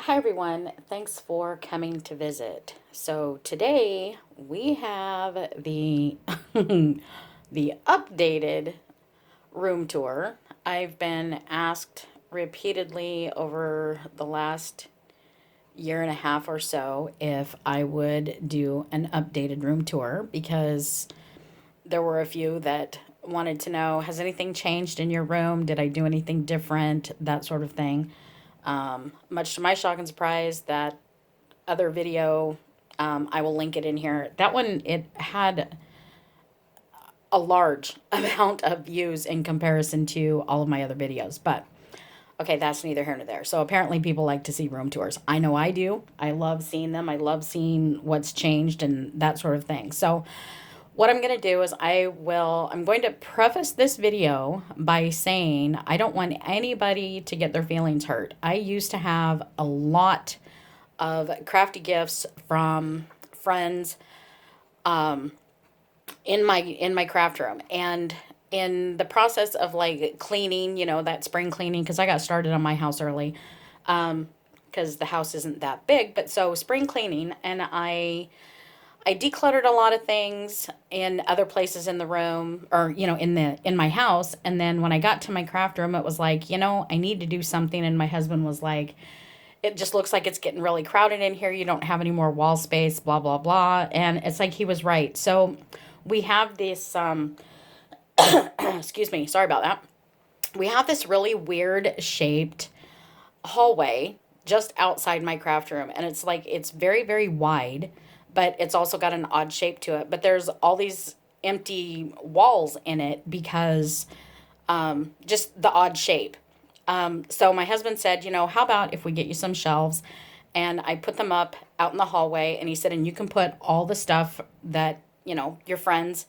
Hi everyone, thanks for coming to visit. So today we have the the updated room tour. I've been asked repeatedly over the last year and a half or so if I would do an updated room tour because there were a few that wanted to know, has anything changed in your room? Did I do anything different? That sort of thing. Much to my shock and surprise, that other video, I will link it in here. That one, it had a large amount of views in comparison to all of my other videos. But okay, that's neither here nor there. So apparently people like to see room tours. I know I do. I love seeing them. I love seeing what's changed and that sort of thing. So what I'm going to do is I'm going to preface this video by saying I don't want anybody to get their feelings hurt. I used to have a lot of crafty gifts from friends in my craft room, and in the process of like cleaning, that spring cleaning, because I got started on my house early, because the house isn't that big, but so spring cleaning, and I decluttered a lot of things in other places in the room, or in my house. And then when I got to my craft room, it was like, I need to do something. And my husband was like, it just looks like it's getting really crowded in here. You don't have any more wall space, blah blah blah. And it's like he was right. So we have this excuse me, sorry about that. We have this really weird shaped hallway just outside my craft room, and it's very very wide, but it's also got an odd shape to it. But there's all these empty walls in it because just the odd shape. So my husband said, how about if we get you some shelves, and I put them up out in the hallway, and he said, and you can put all the stuff that your friends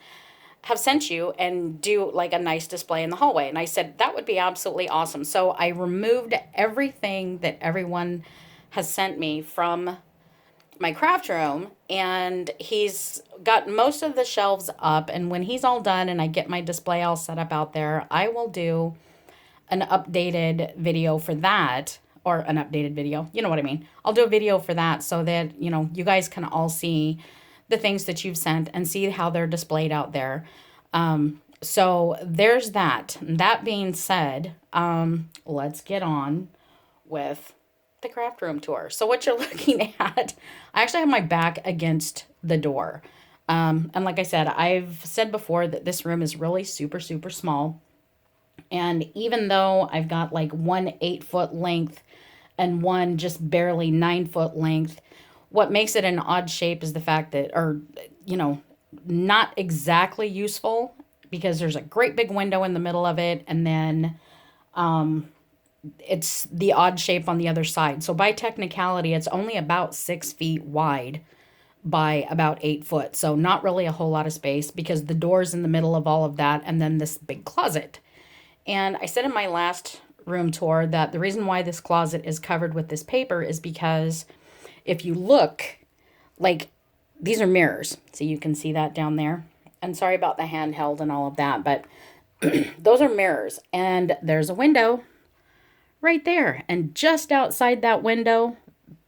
have sent you and do like a nice display in the hallway. And I said, that would be absolutely awesome. So I removed everything that everyone has sent me from my craft room, and he's got most of the shelves up. And when he's all done and I get my display all set up out there, I will do an updated video for that, or an updated video. You know what I mean? I'll do a video for that so that, you guys can all see the things that you've sent and see how they're displayed out there. So there's that. That being said, let's get on with the craft room tour. So what you're looking at, I actually have my back against the door. And like I said, I've said before that this room is really super, super small. And even though I've got like one 8-foot length and one just barely 9-foot length, what makes it an odd shape is the fact that, or, not exactly useful, because there's a great big window in the middle of it. And then it's the odd shape on the other side. So by technicality, it's only about 6 feet wide by about 8 foot. So not really a whole lot of space, because the door's in the middle of all of that. And then this big closet. And I said in my last room tour that the reason why this closet is covered with this paper is because if you look, like, these are mirrors. So you can see that down there. And sorry about the handheld and all of that, but those are mirrors. And there's a window right there. And just outside that window,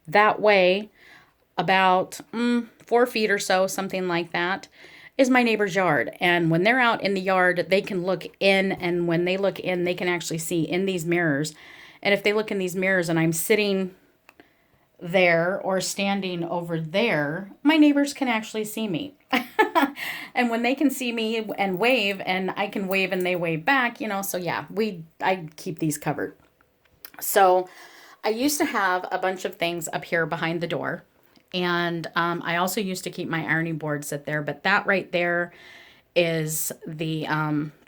that way, about 4 feet or so, something like that, is my neighbor's yard. And when they're out in the yard, they can look in. And when they look in, they can actually see in these mirrors. And if they look in these mirrors and I'm sitting there or standing over there, my neighbors can actually see me. And when they can see me and wave, and I can wave and they wave back, so yeah, I keep these covered. So I used to have a bunch of things up here behind the door. And I also used to keep my ironing board sit there, but that right there is the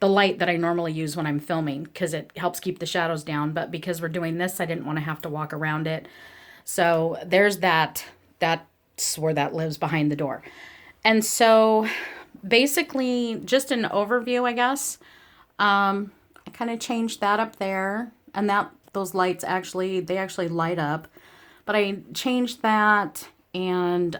light that I normally use when I'm filming, because it helps keep the shadows down. But because we're doing this, I didn't want to have to walk around it. So there's that. That's where that lives, behind the door. And so basically, just an overview, I guess. I kind of changed that up there, and those lights they actually light up. But I changed that and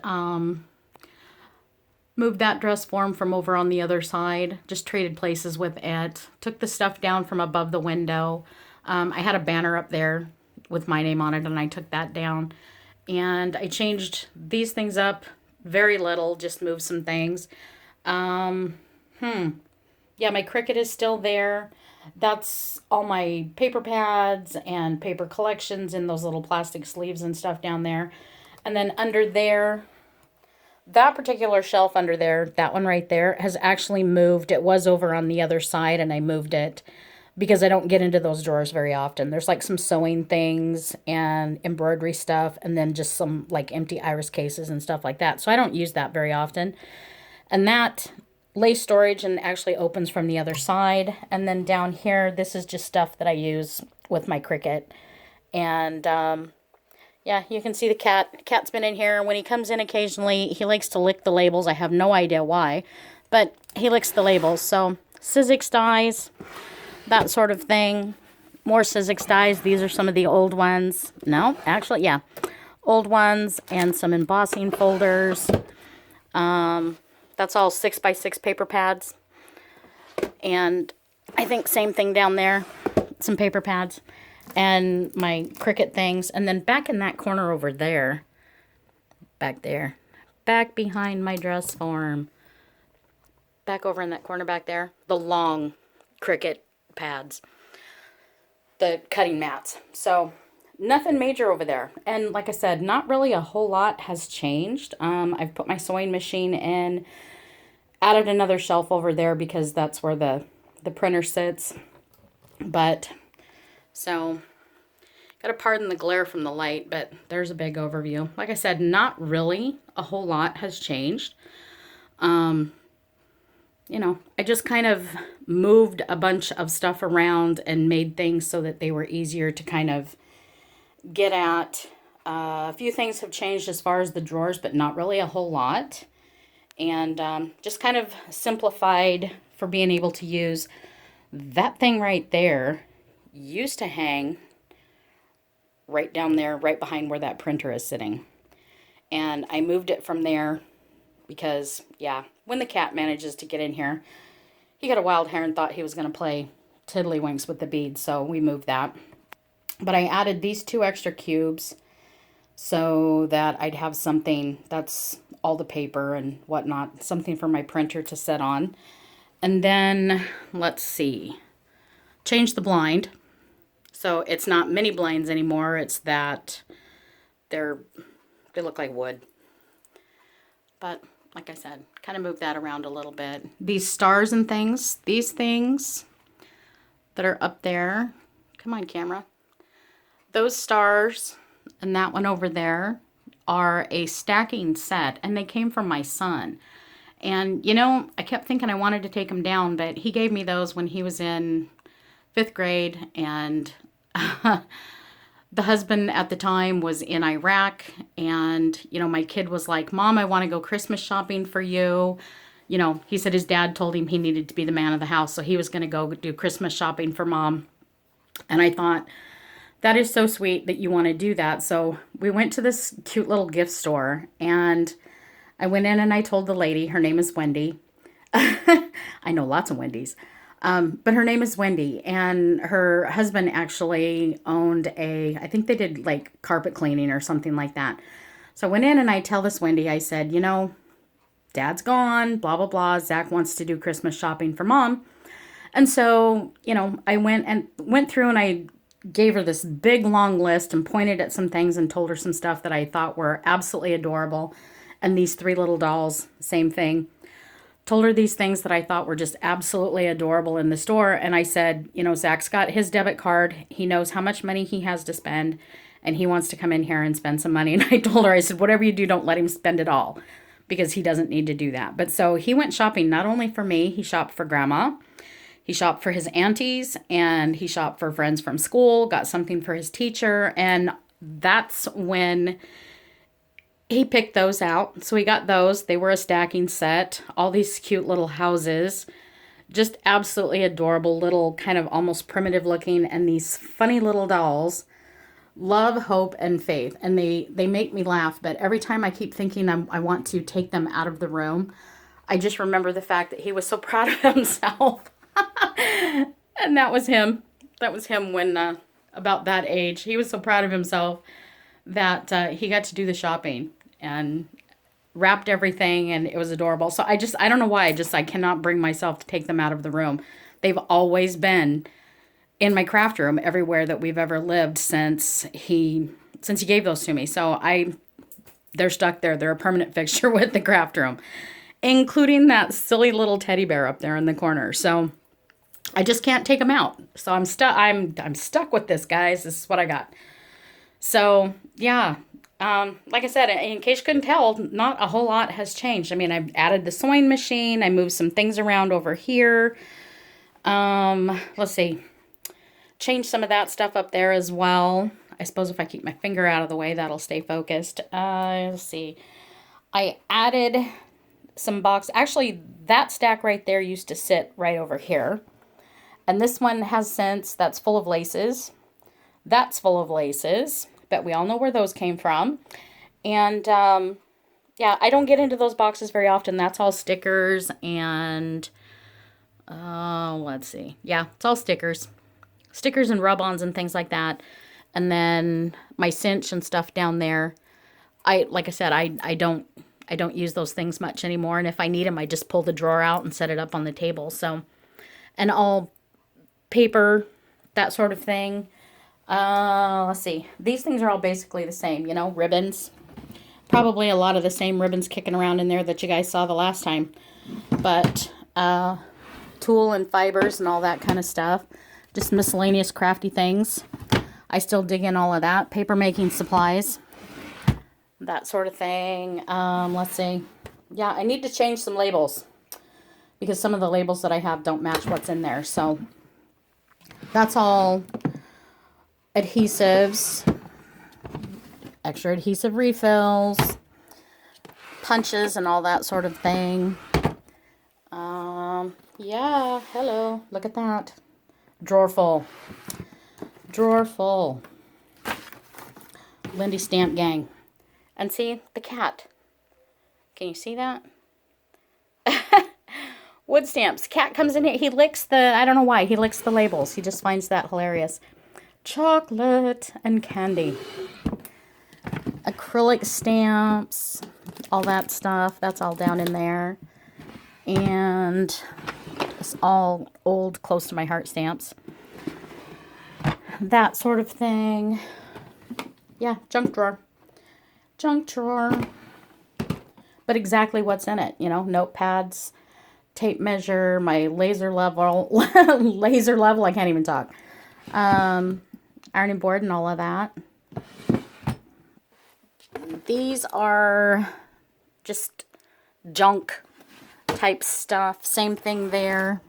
moved that dress form from over on the other side. Just traded places with it. Took the stuff down from above the window. I had a banner up there with my name on it, and I took that down. And I changed these things up very little, just moved some things. Um, yeah, my Cricut is still there. That's all my paper pads and paper collections in those little plastic sleeves and stuff down there. And then under there, that particular shelf under there, that one right there, has actually moved. It was over on the other side, and I moved it because I don't get into those drawers very often. There's like some sewing things and embroidery stuff, and then just some like empty iris cases and stuff like that. So I don't use that very often. And that lace storage and actually opens from the other side. And then down here, this is just stuff that I use with my Cricut. And yeah, you can see the cat. Cat's been in here. When he comes in occasionally, he likes to lick the labels. I have no idea why, but he licks the labels. So Sizzix dies, that sort of thing. More Sizzix dies. These are some of the old ones. No, actually, yeah. Old ones and some embossing folders. That's all 6x6 paper pads. And I think same thing down there. Some paper pads. And my Cricut things. And then back in that corner over there. Back there. Back behind my dress form. Back over in that corner back there. The long Cricut pads. The cutting mats. So nothing major over there. And like I said, not really a whole lot has changed. I've put my sewing machine in. Added another shelf over there because that's where the printer sits. But, so, gotta pardon the glare from the light, but there's a big overview. Like I said, not really a whole lot has changed. You know, I just kind of moved a bunch of stuff around and made things so that they were easier to kind of get at. A few things have changed as far as the drawers, but not really a whole lot. And just kind of simplified for being able to use that thing right there. Used to hang right down there, right behind where that printer is sitting. And I moved it from there because, yeah, when the cat manages to get in here, he got a wild hair and thought he was going to play tiddlywinks with the beads, so we moved that. But I added these 2 extra cubes so that I'd have something that's all the paper and whatnot, something for my printer to set on. And then, let's see, change the blind. So it's not mini blinds anymore, it's that they look like wood. But, like I said, kind of move that around a little bit. These stars and things, these things that are up there, come on camera, those stars and that one over there are a stacking set, and they came from my son. And, you know, I kept thinking I wanted to take them down, but he gave me those when he was in 5th grade, and the husband at the time was in Iraq, and, you know, my kid was like, Mom, I want to go Christmas shopping for you. You know, he said his dad told him he needed to be the man of the house, so he was going to go do Christmas shopping for Mom. And I thought, that is so sweet that you want to do that. So we went to this cute little gift store, and I went in and I told the lady, her name is Wendy. I know lots of Wendy's. But her name is Wendy, and her husband actually owned I think they did like carpet cleaning or something like that. So I went in and I tell this Wendy, I said, you know, Dad's gone, blah, blah, blah. Zach wants to do Christmas shopping for Mom. And so, you know, I went through and I gave her this big long list and pointed at some things and told her some stuff that I thought were absolutely adorable. And these 3 little dolls, same thing. Told her these things that I thought were just absolutely adorable in the store. And I said, you know, Zach's got his debit card. He knows how much money he has to spend, and he wants to come in here and spend some money. And I told her, I said, whatever you do, don't let him spend it all, because he doesn't need to do that. But so he went shopping not only for me, he shopped for Grandma. He shopped for his aunties, and he shopped for friends from school, got something for his teacher, and that's when he picked those out. So he got those. They were a stacking set. All these cute little houses. Just absolutely adorable, little kind of almost primitive looking, and these funny little dolls. Love, hope, and faith. And they make me laugh, but every time I keep thinking I want to take them out of the room, I just remember the fact that he was so proud of himself. And that was him. That was him when about that age. He was so proud of himself that he got to do the shopping and wrapped everything, and it was adorable. So I don't know why, I cannot bring myself to take them out of the room. They've always been in my craft room everywhere that we've ever lived since he gave those to me. So they're stuck there. They're a permanent fixture with the craft room, including that silly little teddy bear up there in the corner. So I just can't take them out. So I'm stuck. I'm stuck with this, guys. This is what I got. So yeah, like I said, in case you couldn't tell, not a whole lot has changed. I mean, I've added the sewing machine. I moved some things around over here. Let's see. Change some of that stuff up there as well. I suppose if I keep my finger out of the way, that'll stay focused. Let's see. I added some box. Actually, that stack right there used to sit right over here. And this one has since, that's full of laces. That's full of laces. Bet we all know where those came from. And, yeah, I don't get into those boxes very often. That's all stickers and, let's see. Yeah, it's all stickers. Stickers and rub-ons and things like that. And then my cinch and stuff down there. Like I said, I don't use those things much anymore. And if I need them, I just pull the drawer out and set it up on the table. So, and all paper, that sort of thing. Let's see. These things are all basically the same, you know, ribbons. Probably a lot of the same ribbons kicking around in there that you guys saw the last time. But, tulle and fibers and all that kind of stuff. Just miscellaneous crafty things. I still dig in all of that. Paper making supplies. That sort of thing. Let's see. Yeah, I need to change some labels. Because some of the labels that I have don't match what's in there. So, that's all adhesives. Extra adhesive refills. Punches and all that sort of thing. Yeah, hello. Look at that. Drawer full. Drawer full. Lindy Stamp Gang. And see, the cat. Can you see that? Wood stamps. Cat comes in here. He licks the, I don't know why, he licks the labels. He just finds that hilarious. Chocolate and candy. Acrylic stamps. All that stuff. That's all down in there. And it's all old, close to my heart stamps. That sort of thing. Yeah, junk drawer. Junk drawer. But exactly what's in it, you know, notepads, tape measure, my laser level, I can't even talk. Ironing board and all of that. These are just junk type stuff. Same thing there.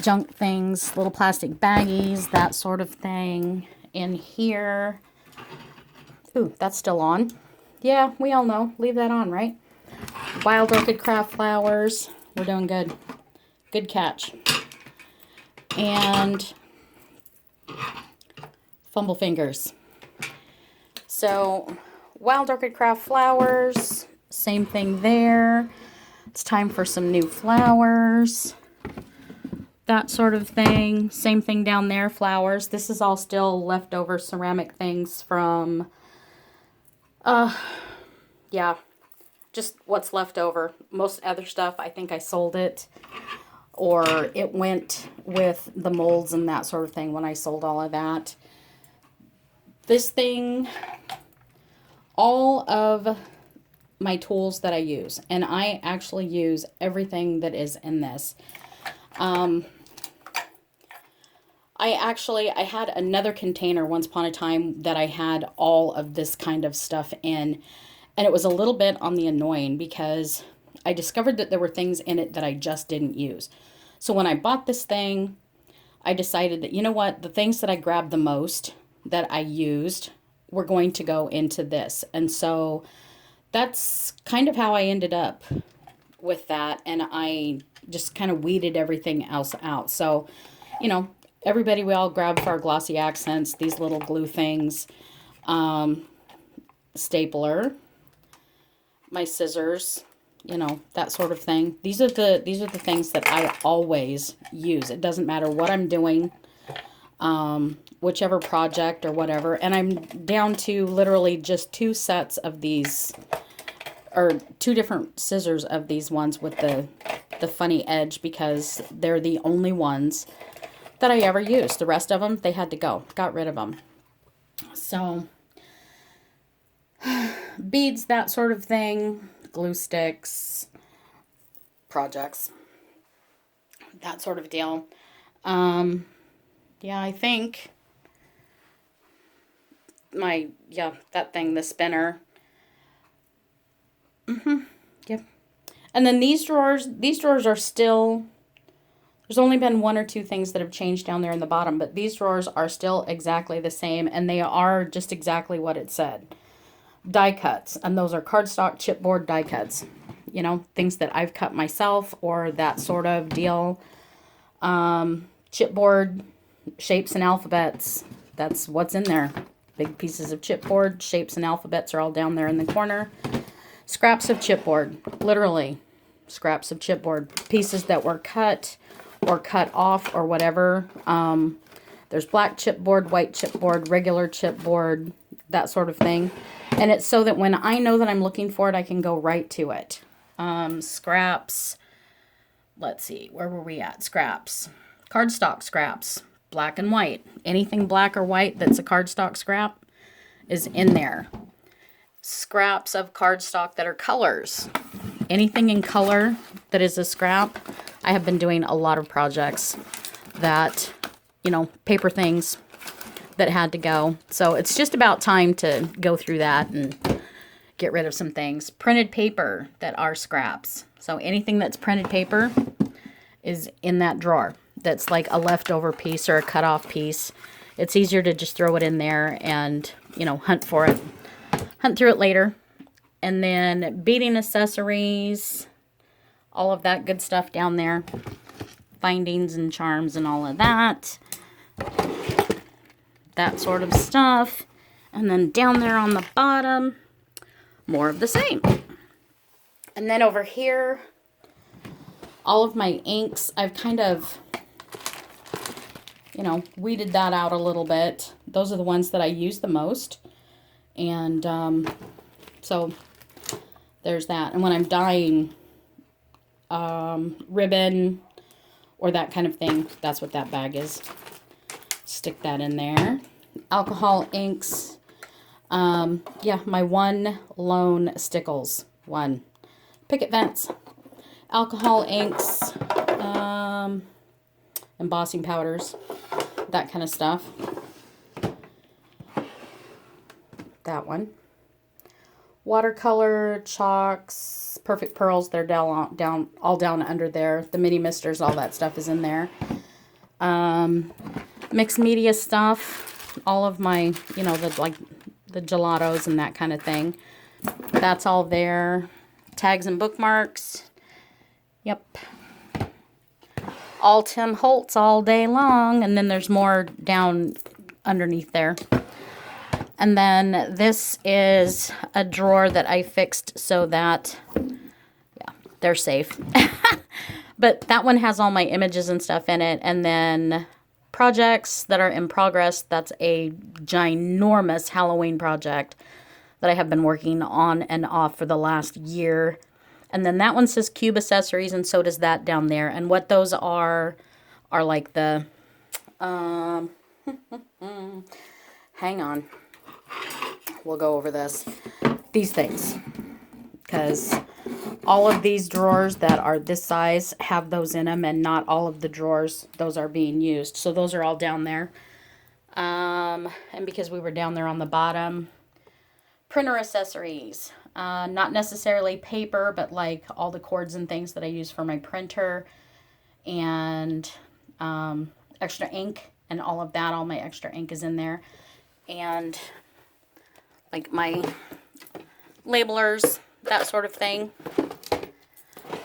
Junk things, little plastic baggies, that sort of thing. In here. Ooh, that's still on. Yeah, we all know. Leave that on, right? Wild Orchid Craft Flowers. We're doing good. Good catch. And Fumble Fingers. So, Wild Orchid Craft Flowers. Same thing there. It's time for some new flowers. That sort of thing. Same thing down there, flowers. This is all still leftover ceramic things from, yeah, just what's left over. Most other stuff, I think I sold it, or it went with the molds and that sort of thing when I sold all of that. This thing, all of my tools that I use, and I actually use everything that is in this. I had another container once upon a time that I had all of this kind of stuff in, and it was a little bit on the annoying because I discovered that there were things in it that I just didn't use. So when I bought this thing, I decided that, you know what, the things that I grabbed the most that I used were going to go into this. And so that's kind of how I ended up with that, and I just kind of weeded everything else out. So, you know, everybody, we all grab for our glossy accents, these little glue things, stapler, my scissors, you know, that sort of thing. These are the things that I always use. It doesn't matter what I'm doing. whichever project or whatever. And I'm down to literally just 2 sets of these, or 2 different scissors of these ones with the funny edge, because they're the only ones that I ever used. The rest of them, they had to go. Got rid of them. So, beads, that sort of thing, glue sticks, projects, that sort of deal. Yeah, I think that thing, the spinner. Yep. And then these drawers are still, there's only been 1 or 2 things that have changed down there in the bottom, but these drawers are still exactly the same, and they are just exactly what it said. Die cuts, and those are cardstock chipboard die cuts. You know, things that I've cut myself or that sort of deal. Chipboard shapes and alphabets. That's what's in there. Big pieces of chipboard, shapes and alphabets are all down there in the corner. Scraps of chipboard, literally scraps of chipboard. Pieces that were cut or cut off or whatever. There's black chipboard, white chipboard, regular chipboard, that sort of thing. And it's so that when I know that I'm looking for it, I can go right to it. Scraps. Let's see, where were we at? Scraps. Cardstock scraps. Black and white. Anything black or white that's a cardstock scrap is in there. Scraps of cardstock that are colors. Anything in color that is a scrap. I have been doing a lot of projects that, you know, paper things that had to go. So it's just about time to go through that and get rid of some things. Printed paper that are scraps. So anything that's printed paper is in that drawer. That's like a leftover piece or a cut off piece. It's easier to just throw it in there and, you know, hunt for it. Hunt through it later. And then beading accessories, all of that good stuff down there. Findings and charms and all of that. That sort of stuff. And then down there on the bottom, more of the same. And then over here, all of my inks, I've kind of, you know, weeded that out a little bit. Those are the ones that I use the most. And so there's that. And when I'm dyeing ribbon or that kind of thing, that's what that bag is. Stick that in there. Alcohol inks. Yeah, my one lone Stickles one. Picket fence. Alcohol inks. Embossing powders. That kind of stuff. That one. Watercolor, chalks, perfect pearls. They're all down under there. The mini misters, all that stuff is in there. Mixed media stuff. All of my, you know, the gelatos and that kind of thing. That's all there. Tags and bookmarks. Yep. All Tim Holtz all day long. And then there's more down underneath there. And then this is a drawer that I fixed so that, yeah, they're safe. But that one has all my images and stuff in it. And then projects that are in progress. That's a ginormous Halloween project that I have been working on and off for the last year. And then that one says cube accessories, and so does that down there. And what those are like the, hang on. We'll go over this. These things. Because all of these drawers that are this size have those in them, and not all of the drawers, those are being used. So those are all down there. And because we were down there on the bottom, printer accessories. Not necessarily paper, but like all the cords and things that I use for my printer. And extra ink and all of that. All my extra ink is in there. And like my labelers, that sort of thing.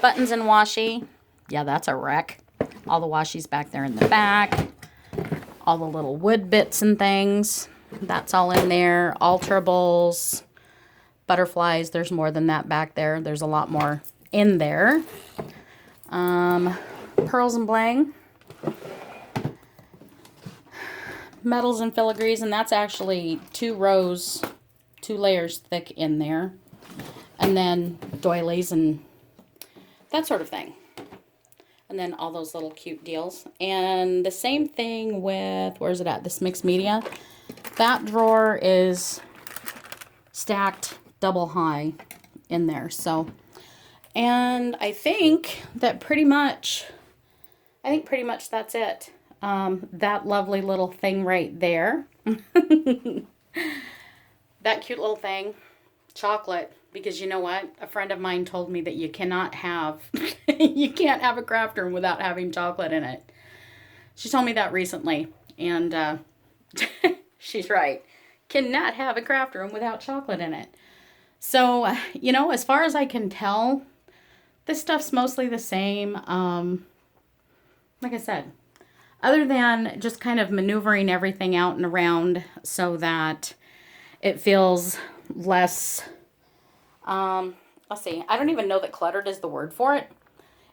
Buttons and washi. Yeah, that's a wreck. All the washi's back there in the back. All the little wood bits and things. That's all in there. Alterables. Butterflies. There's more than that back there. There's a lot more in there. Pearls and bling. metals and filigrees, and that's actually 2 layers thick in there. And then doilies and that sort of thing. And then all those little cute deals. And the same thing with, where's it at? This mixed media. That drawer is stacked double high in there. So, and I think pretty much that's it. That lovely little thing right there. That cute little thing. Chocolate. Because you know what? A friend of mine told me that you cannot have, you can't have a craft room without having chocolate in it. She told me that recently. And she's right. Cannot have a craft room without chocolate in it. So, you know, as far as I can tell, this stuff's mostly the same. Like I said, other than just kind of maneuvering everything out and around so that it feels less... let's see. I don't even know that cluttered is the word for it.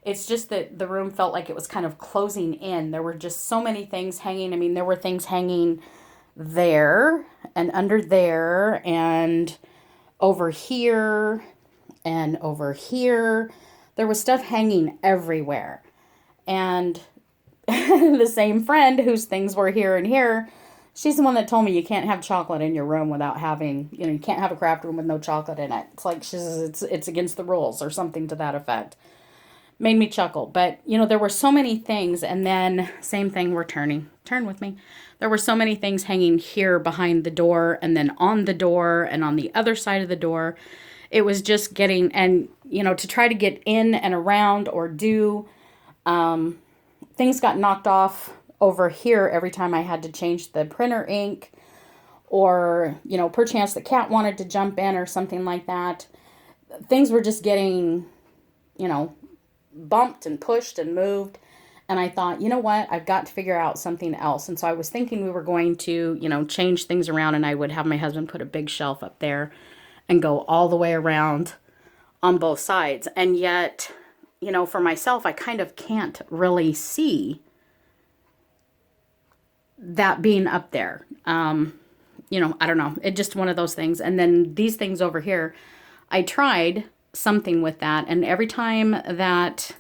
It's just that the room felt like it was kind of closing in. There were just so many things hanging. I mean, there were things hanging there and under there and over here and over here. There was stuff hanging everywhere. And the same friend whose things were here and here, she's the one that told me you can't have chocolate in your room without having, you know, you can't have a craft room with no chocolate in it. It's like, she says it's against the rules or something to that effect. Made me chuckle. But, you know, there were so many things. And then, same thing, we're turning. Turn with me. There were so many things hanging here behind the door and then on the door and on the other side of the door. It was just getting, and, you know, to try to get in and around or do, things got knocked off over here every time I had to change the printer ink, or, you know, perchance the cat wanted to jump in or something like that. Things were just getting, you know, bumped and pushed and moved. And I thought, you know what, I've got to figure out something else. And so I was thinking we were going to, you know, change things around, and I would have my husband put a big shelf up there and go all the way around on both sides. And yet, you know, for myself, I kind of can't really see that being up there. You know, I don't know. It's just one of those things. And then these things over here, I tried something with that. And every time that,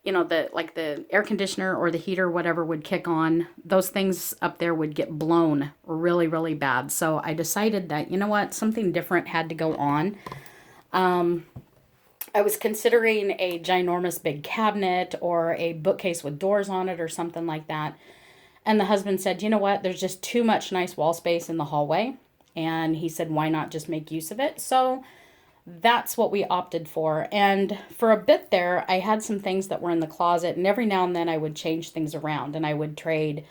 you know, the air conditioner or the heater, whatever, would kick on, those things up there would get blown really, really bad. So I decided that, you know what, something different had to go on. I was considering a ginormous big cabinet or a bookcase with doors on it or something like that. And the husband said, you know what, there's just too much nice wall space in the hallway. And he said, why not just make use of it? So that's what we opted for. And for a bit there, I had some things that were in the closet. And every now and then I would change things around. And I would trade,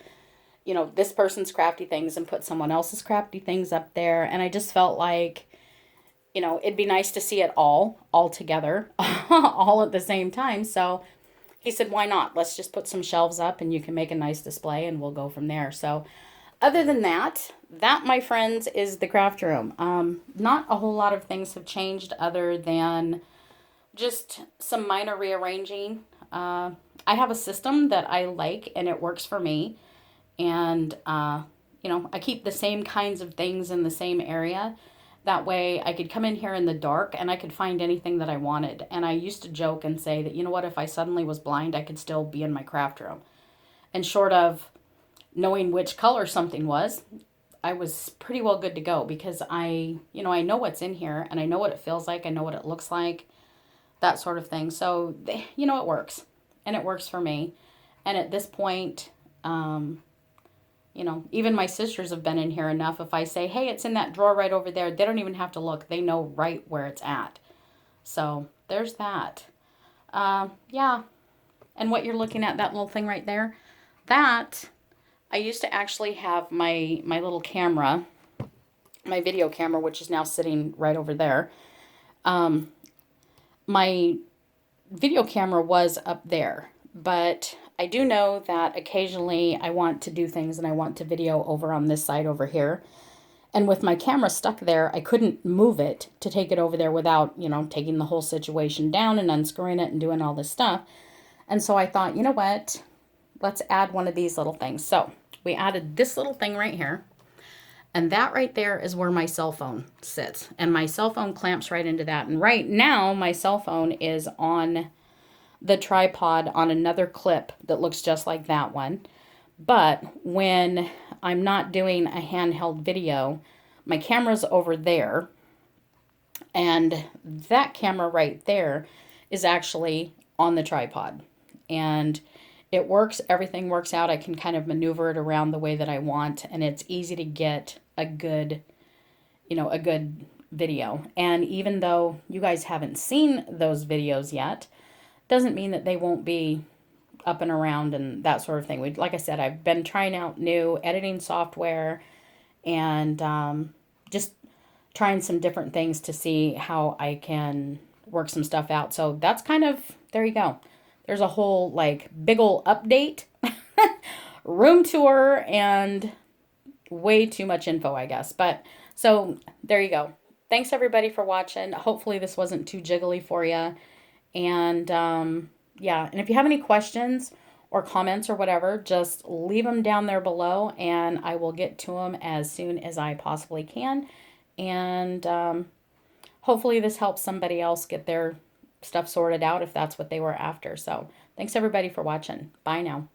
you know, this person's crafty things and put someone else's crafty things up there. And I just felt like, you know, it'd be nice to see it all together, all at the same time. So he said, why not? Let's just put some shelves up and you can make a nice display and we'll go from there. So other than that, my friends, is the craft room. Not a whole lot of things have changed other than just some minor rearranging. I have a system that I like and it works for me. And, you know, I keep the same kinds of things in the same area. That way I could come in here in the dark and I could find anything that I wanted. And I used to joke and say that, you know what, if I suddenly was blind, I could still be in my craft room. And short of knowing which color something was, I was pretty well good to go, because I know what's in here and I know what it feels like. I know what it looks like, that sort of thing. So, you know, it works, and it works for me. And at this point, you know, even my sisters have been in here enough. If I say, hey, it's in that drawer right over there, they don't even have to look. They know right where it's at. So there's that. Yeah. And what you're looking at, that little thing right there, that I used to actually have my little camera, my video camera, which is now sitting right over there. My video camera was up there, but I do know that occasionally I want to do things and I want to video over on this side over here. And with my camera stuck there, I couldn't move it to take it over there without, you know, taking the whole situation down and unscrewing it and doing all this stuff. And so I thought, you know what, let's add one of these little things. So we added this little thing right here. And that right there is where my cell phone sits. And my cell phone clamps right into that. And right now, my cell phone is on the tripod on another clip that looks just like that one. But when I'm not doing a handheld video, my camera's over there. And that camera right there is actually on the tripod. And it works, everything works out. I can kind of maneuver it around the way that I want, and it's easy to get a good, a good video. And even though you guys haven't seen those videos yet, doesn't mean that they won't be up and around and that sort of thing. Like I said, I've been trying out new editing software and just trying some different things to see how I can work some stuff out. So that's kind of, there you go. There's a whole like big ol' update, room tour, and way too much info, I guess. But so there you go. Thanks everybody for watching. Hopefully this wasn't too jiggly for you. And yeah, and if you have any questions or comments or whatever, just leave them down there below and I will get to them as soon as I possibly can. And hopefully this helps somebody else get their stuff sorted out if that's what they were after. So thanks everybody for watching. Bye now.